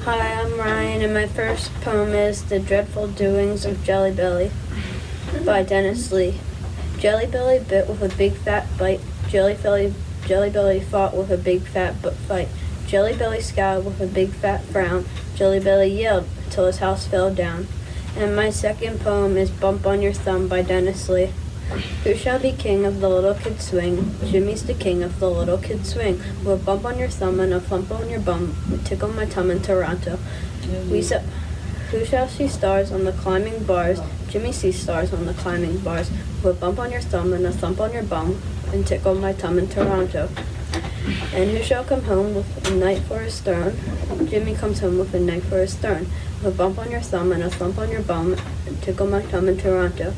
Hi, I'm Ryan, and my first poem is The Dreadful Doings of Jelly Belly by Dennis Lee. Jelly Belly bit with a big fat bite. Jelly Belly fought with a big fat fight. Jelly Belly scowled with a big fat frown. Jelly Belly yelled till his house fell down. And my second poem is Bump on Your Thumb by Dennis Lee. Who shall be king of the little kid swing? Jimmy's the king of the little kid swing. With a bump on your thumb and a thump on your bum, we tickle my tum in Toronto. Who shall see stars on the climbing bars? Jimmy sees stars on the climbing bars. With a bump on your thumb and a thump on your bum, and tickle my tum in Toronto. And who shall come home with a knight for his throne? Jimmy comes home with a knight for his throne. With a bump on your thumb and a thump on your bum, and tickle my tum in Toronto.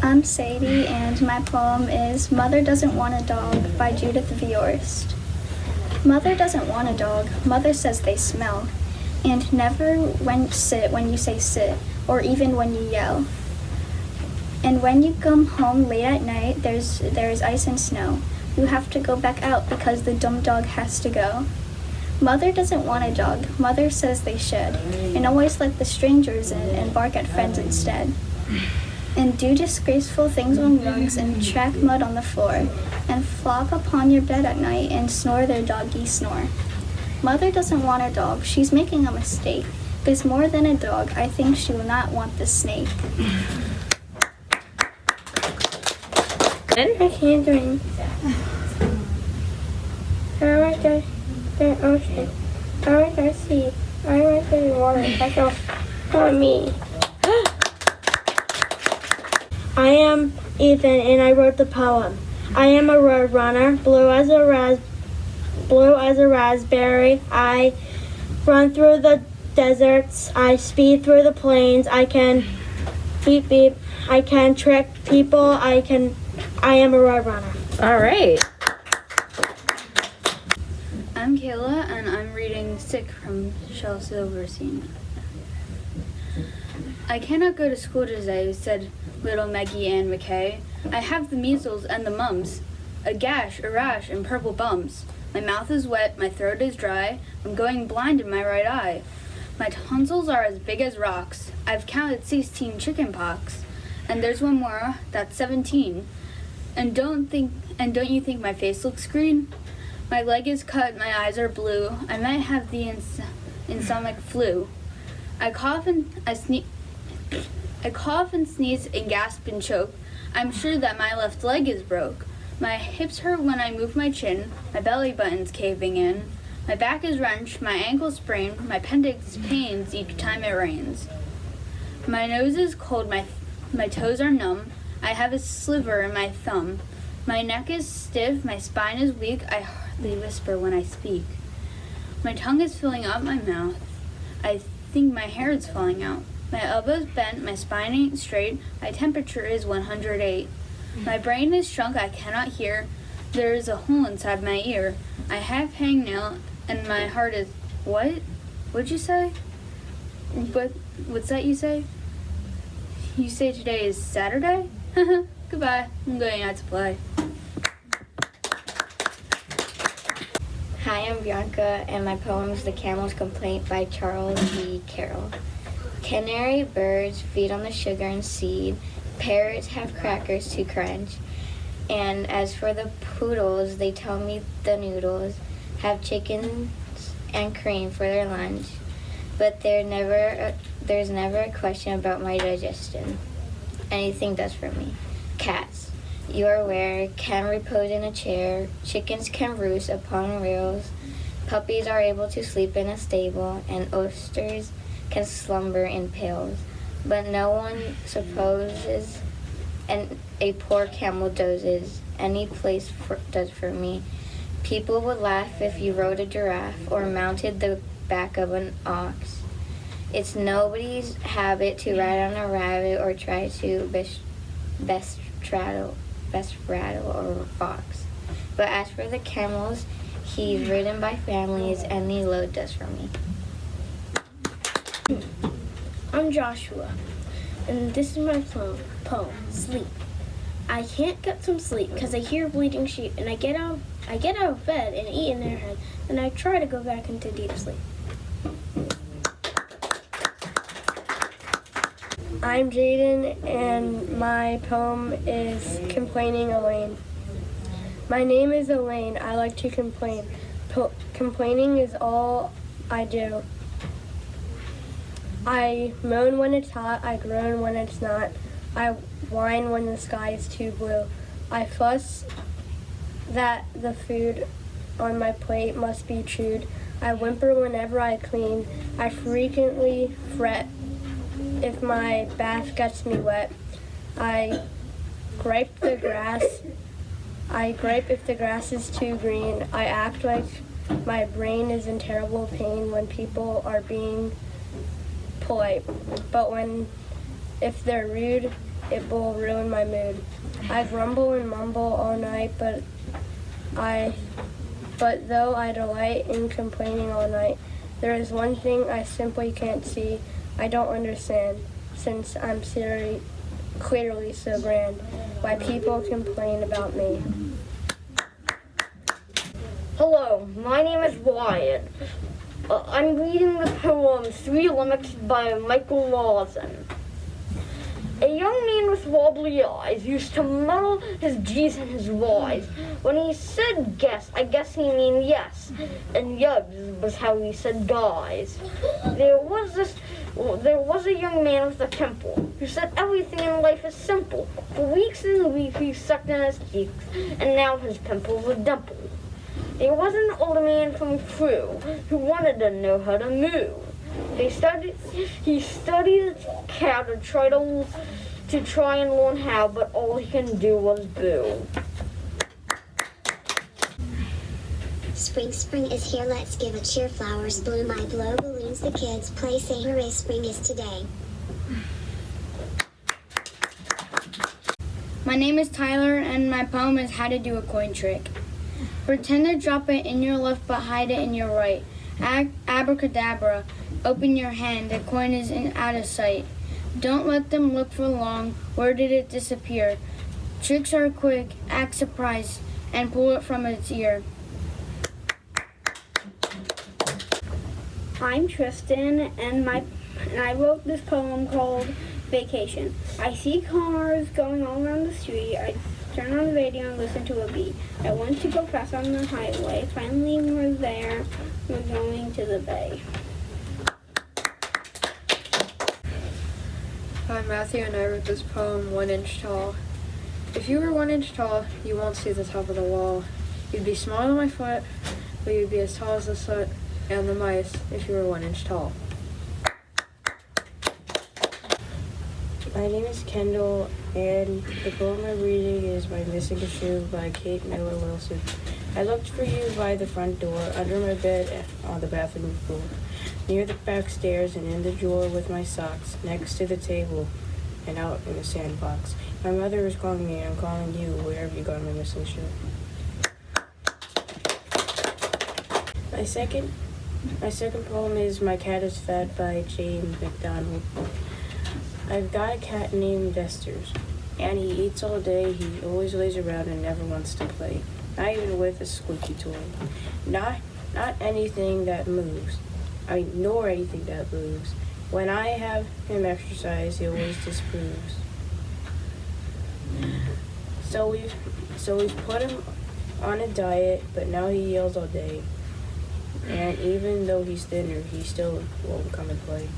I'm Sadie, and my poem is Mother Doesn't Want a Dog by Judith Viorst. Mother doesn't want a dog. Mother says they smell. And never sit when you say sit, or even when you yell. And when you come home late at night, there's ice and snow. You have to go back out because the dumb dog has to go. Mother doesn't want a dog. Mother says they should, and always let the strangers in and bark at friends instead. And do disgraceful things on rugs and track mud on the floor, and flop upon your bed at night and snore their doggy snore. Mother doesn't want a dog. She's making a mistake, because more than a dog, I think she will not want the snake. I can't drink. I like the ocean. I like the sea. I like the water. That's all for me. I am Ethan, and I wrote the poem. I am a road runner, blue as a raspberry. I run through the deserts. I speed through the plains. I can beep beep. I can trick people. I am a road runner. All right. I'm Kayla, and I'm reading Sick from Shel Silverstein. I cannot go to school today, said little Maggie Ann McKay. I have the measles and the mumps, a gash, a rash, and purple bumps. My mouth is wet, my throat is dry, I'm going blind in my right eye. My tonsils are as big as rocks. I've counted 16 chicken pox, and there's one more, that's 17. And don't you think my face looks green? My leg is cut, my eyes are blue. I might have the insomniac flu. I cough and sneeze and gasp and choke. I'm sure that my left leg is broke. My hips hurt when I move my chin. My belly button's caving in. My back is wrenched, my ankle sprained. My appendix pains each time it rains. My nose is cold, my toes are numb. I have a sliver in my thumb. My neck is stiff, my spine is weak. I hardly whisper when I speak. My tongue is filling up my mouth. I think my hair is falling out. My elbow's bent, my spine ain't straight, my temperature is 108. My brain is shrunk, I cannot hear. There is a hole inside my ear. I have hangnail, and my heart is... What? What'd you say? What's that you say? You say today is Saturday? Goodbye, I'm going out to play. Hi, I'm Bianca, and my poem is The Camel's Complaint by Charles B. Carroll. Canary birds feed on the sugar and seed. Parrots have crackers to crunch. And as for the poodles, they tell me the noodles have chickens and cream for their lunch. But there's never a question about my digestion. Anything does for me. Cats, you are aware, can repose in a chair. Chickens can roost upon rails. Puppies are able to sleep in a stable, and oysters can slumber in pails. But no one supposes a poor camel dozes. Any place does for me. People would laugh if you rode a giraffe or mounted the back of an ox. It's nobody's habit to ride on a rabbit or try to best rattle or a fox. But as for the camels, he's ridden by families, any load does for me. I'm Joshua, and this is my poem, Sleep. I can't get some sleep because I hear bleeding sheep, and I get out of I get out of bed and eat an airhead, then I try to go back into deep sleep. I'm Jaden, and my poem is Complaining Elaine. My name is Elaine. I like to complain. Complaining is all I do. I moan when it's hot. I groan when it's not. I whine when the sky is too blue. I fuss that the food on my plate must be chewed. I whimper whenever I clean. I frequently fret if my bath gets me wet. I gripe if the grass is too green. I act like my brain is in terrible pain when people are being polite. But if they're rude, it will ruin my mood. I grumble and mumble all night, but though I delight in complaining all night, there is one thing I simply can't see. I don't understand, since I'm clearly so grand, why people complain about me. Hello, my name is Wyatt. I'm reading the poem Three Limits by Michael Lawson. A young man with wobbly eyes used to muddle his G's and his Y's. When he said guess, I guess he mean yes. And yugs was how he said guys. There was a young man with a pimple who said everything in life is simple. For weeks and weeks he sucked in his cheeks, and now his pimples are dimpled. There was an old man from Crewe who wanted to know how to move. He studied cow to try and learn how, but all he can do was boo. Spring is here, let's give a cheer. Flowers bloom, I blow balloons, the kids play, say hooray, spring is today. My name is Tyler, and my poem is How to Do a Coin Trick. Pretend to drop it in your left, but hide it in your right. Abracadabra, open your hand, the coin is out of sight. Don't let them look for long, where did it disappear? Tricks are quick, act surprised, and pull it from its ear. I'm Tristan, and I wrote this poem called Vacation. I see cars going all around the street. I turn on the radio and listen to a beat. I want to go fast on the highway. Finally, we're there. We're going to the bay. I'm Matthew, and I wrote this poem 1 inch tall. If you were 1 inch tall, you won't see the top of the wall. You'd be smaller than my foot, but you'd be as tall as the soot and the mice if you were 1 inch tall. My name is Kendall, and the poem I'm reading is by Missing a Shoe by Kate Miller Wilson. I looked for you by the front door, under my bed, on the bathroom floor, near the back stairs, and in the drawer with my socks, next to the table, and out in the sandbox. My mother is calling me, and I'm calling you. Where have you gone, my missing shoe? My second poem is My Cat is Fat by James McDonald. I've got a cat named Vesters, and he eats all day. He always lays around and never wants to play, not even with a squeaky toy. Not anything that moves. Nor anything that moves. When I have him exercise, he always disproves. So we've put him on a diet, but now he yells all day. And even though he's thinner, he still won't come and play.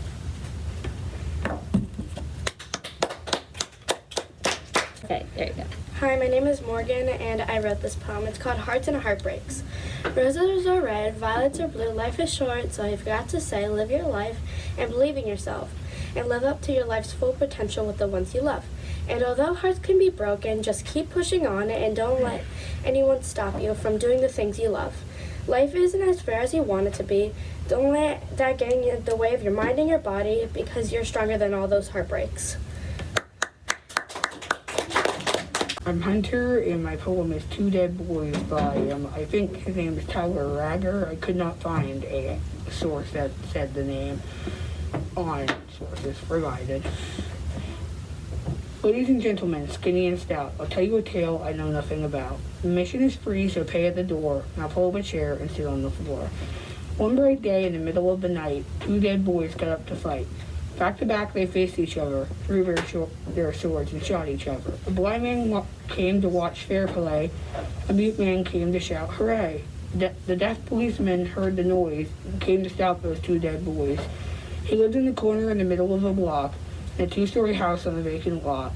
Okay, there you go. Hi, my name is Morgan, and I wrote this poem. It's called Hearts and Heartbreaks. Roses are red, violets are blue, life is short, so I've got to say, live your life and believe in yourself, and live up to your life's full potential with the ones you love. And although hearts can be broken, just keep pushing on and don't let anyone stop you from doing the things you love. Life isn't as fair as you want it to be. Don't let that get in the way of your mind and your body, because you're stronger than all those heartbreaks. I'm Hunter, and my poem is Two Dead Boys by, I think his name is Tyler Ragger. I could not find a source that said the name on sources provided. Ladies and gentlemen, skinny and stout, I'll tell you a tale I know nothing about. Admission is free, so pay at the door. Now pull up a chair and sit on the floor. One bright day in the middle of the night, two dead boys got up to fight. Back to back, they faced each other, drew their swords, and shot each other. A blind man came to watch fair play. A mute man came to shout, "Hooray!" The deaf policeman heard the noise and came to stop those two dead boys. He lived in the corner in the middle of a block, in a two-story house on a vacant lot.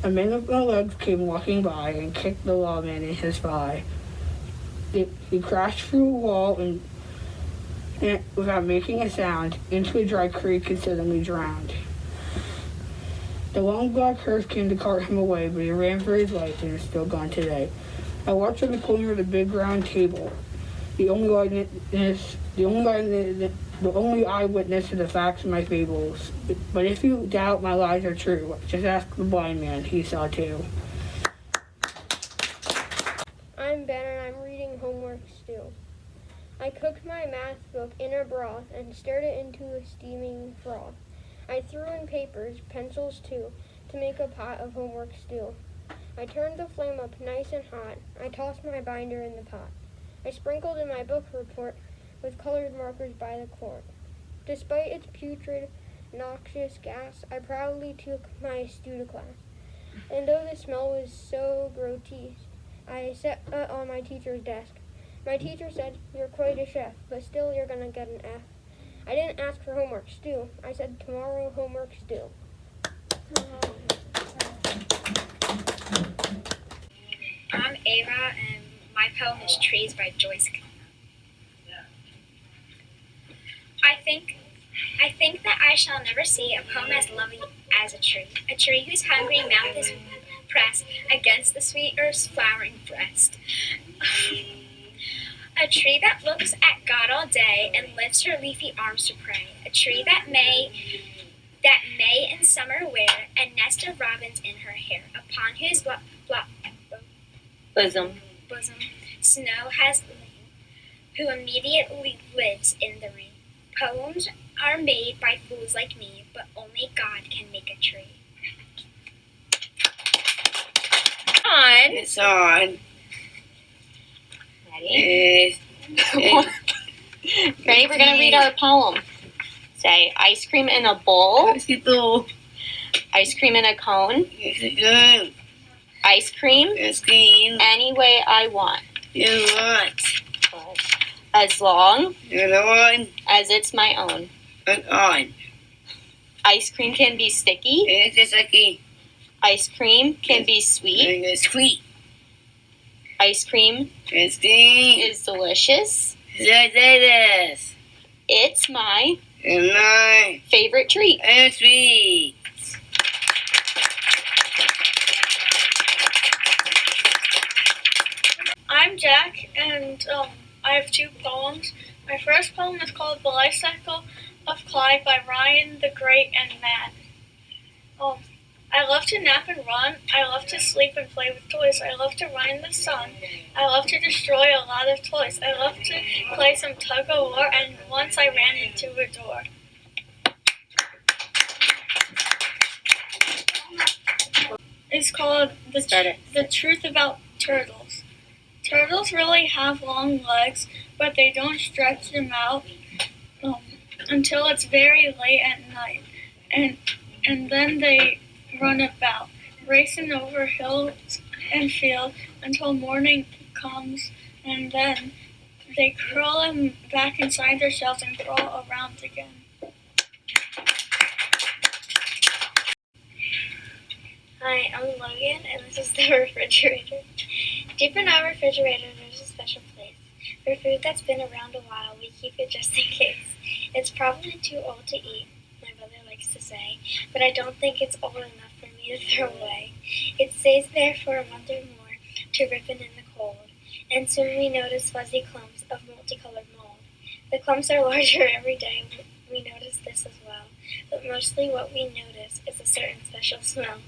A man with no legs came walking by and kicked the lawman in his thigh. He crashed through a wall and without making a sound, into a dry creek and suddenly drowned. The long black hearse came to cart him away, but he ran for his life and is still gone today. I watched on the corner of the big round table. The only eyewitness to the facts of my fables. But if you doubt my lies are true, just ask the blind man. He saw too. I'm Ben and I'm reading Homework Still. I cooked my math book in a broth and stirred it into a steaming froth. I threw in papers, pencils too, to make a pot of homework stew. I turned the flame up nice and hot. I tossed my binder in the pot. I sprinkled in my book report with colored markers by the quart. Despite its putrid, noxious gas, I proudly took my stew to class. And though the smell was so grotesque, I sat on my teacher's desk. My teacher said, "You're quite a chef, but still you're gonna get an F." I didn't ask for homework stew. I said, "Tomorrow homework's due." I'm Ava, and my poem is Trees by Joyce. I think that I shall never see a poem as lovely as a tree whose hungry mouth is pressed against the sweet earth's flowering breast. A tree that looks at God all day and lifts her leafy arms to pray. A tree that May in summer wear a nest of robins in her hair, upon whose bosom snow has lain, who immediately lives in the rain. Poems are made by fools like me, but only God can make a tree. It's on. Ready? Ready? We're going to read our poem. Say, ice cream in a bowl. Ice cream in a cone. Ice cream. Any way I want. As long as it's my own. Ice cream can be sticky. Ice cream can be sweet. Ice cream is delicious. It's my favorite treat. I'm Jack, and I have two poems. My first poem is called The Life Cycle of Clyde by Ryan the Great and Matt. I love to nap and run. I love to sleep and play with toys. I love to run in the sun. I love to destroy a lot of toys. I love to play some tug-of-war, and once I ran into a door. It's called The Truth About Turtles. Turtles really have long legs, but they don't stretch them out until it's very late at night. And then they run about, racing over hills and fields until morning comes, and then they curl them back inside their shells and crawl around again. Hi, I'm Logan, and this is the refrigerator. Deep in our refrigerator, there's a special place. For food that's been around a while, we keep it just in case. It's probably too old to eat, my brother likes to say, but I don't think it's old enough for me to throw away. It stays there for a month or more to ripen in the cold, and soon we notice fuzzy clumps of multicolored mold. The clumps are larger every day. We notice this as well, but mostly what we notice is a certain special smell.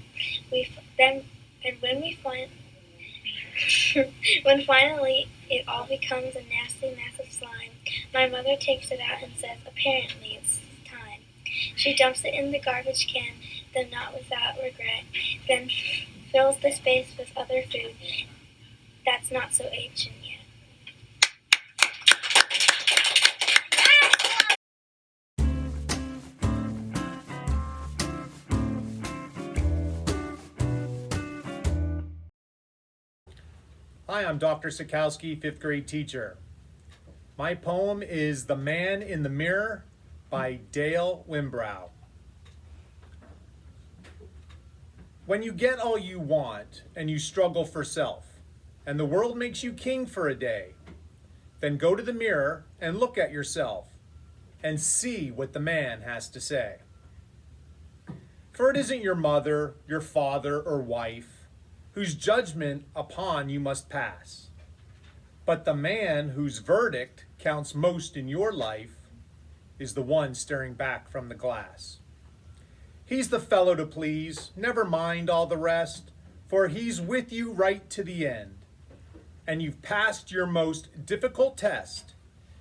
When finally it all becomes a nasty mass of slime, my mother takes it out and says, apparently it's time. She dumps it in the garbage can, though not without regret, then fills the space with other food that's not so ancient yet. Hi, I'm Dr. SITKOWSKI, 5th grade teacher. My poem is The Man in the Mirror by Dale Wimbrow. When you get all you want and you struggle for self, and the world makes you king for a day, then go to the mirror and look at yourself and see what the man has to say. For it isn't your mother, your father, or wife whose judgment upon you must pass, but the man whose verdict counts most in your life is the one staring back from the glass. He's the fellow to please, never mind all the rest, for he's with you right to the end. And you've passed your most difficult test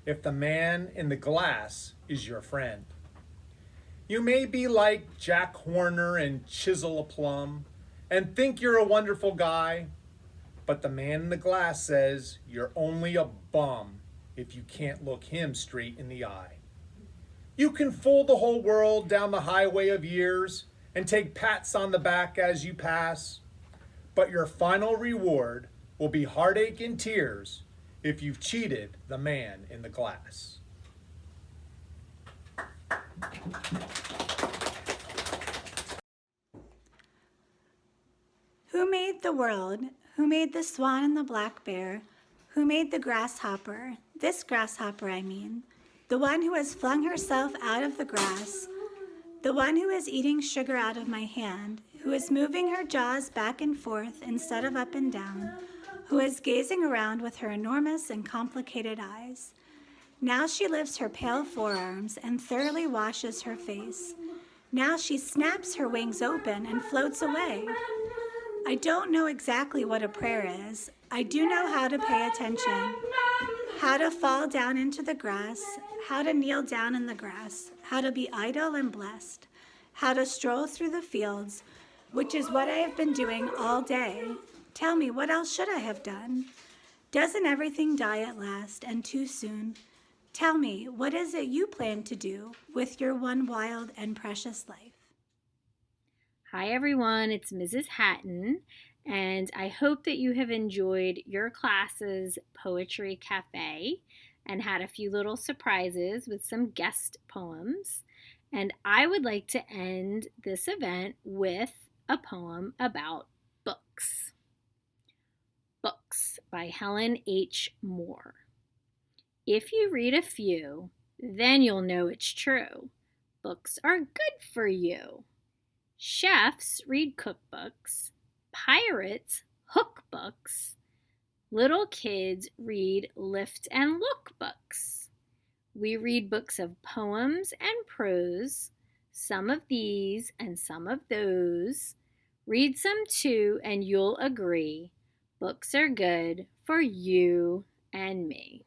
if the man in the glass is your friend. You may be like Jack Horner and chisel a plum and think you're a wonderful guy, but the man in the glass says you're only a bum if you can't look him straight in the eye. You can fool the whole world down the highway of years and take pats on the back as you pass, but your final reward will be heartache and tears if you've cheated the man in the glass. Who made the world? Who made the swan and the black bear? Who made the grasshopper? This grasshopper, I mean. The one who has flung herself out of the grass. The one who is eating sugar out of my hand. Who is moving her jaws back and forth instead of up and down. Who is gazing around with her enormous and complicated eyes. Now she lifts her pale forearms and thoroughly washes her face. Now she snaps her wings open and floats away. I don't know exactly what a prayer is. I do know how to pay attention, how to fall down into the grass, how to kneel down in the grass, how to be idle and blessed, how to stroll through the fields, which is what I have been doing all day. Tell me, what else should I have done? Doesn't everything die at last and too soon? Tell me, what is it you plan to do with your one wild and precious life? Hi everyone, it's Mrs. Hatton, and I hope that you have enjoyed your class's Poetry Cafe and had a few little surprises with some guest poems. And I would like to end this event with a poem about books. Books by Helen H. Moore. If you read a few, then you'll know it's true. Books are good for you. Chefs read cookbooks, pirates hook books, little kids read lift and look books. We read books of poems and prose, some of these and some of those. Read some too and you'll agree, books are good for you and me.